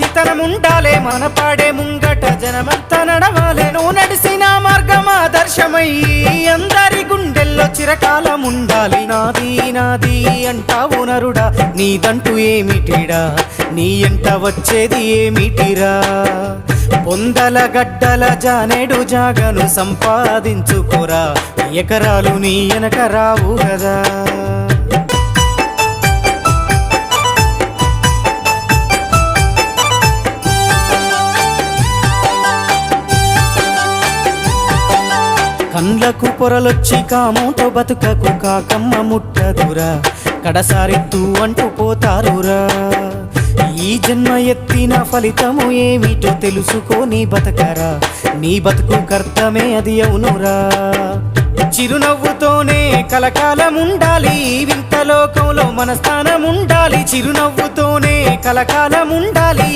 మంచితనముండాలే మన పాడే ముంగట జనమంతా నడవాలే నువ్వు నడిసిన మార్గం ఆదర్శమై అందరి గుండెల్లో చిరకాలముండాలి నాది నాది అంటావు నరుడా నీదంటూ ఏమిటిడా నీ ఎంట వచ్చేది ఏమిటిరా పొందల గడ్డల జానేడు జాగను సంపాదించుకోరా ఎకరాలు నీ వెనక రావు కదా కండ్లకు పొరలొచ్చి కామోతో బతుకకు కాకమ్మ ముట్టదురా కడసారిత్తు అంటూ పోతారురా ఈ జన్మ ఎత్తిన ఫలితము ఏమిటో తెలుసుకోని బతకరా నీ బతుకు కర్తమే అది అవునురా చిరునవ్వుతోనే కలకాలముండాలి వింత లోకంలో మన స్థానముండాలి చిరునవ్వుతోనే కలకాలముండాలి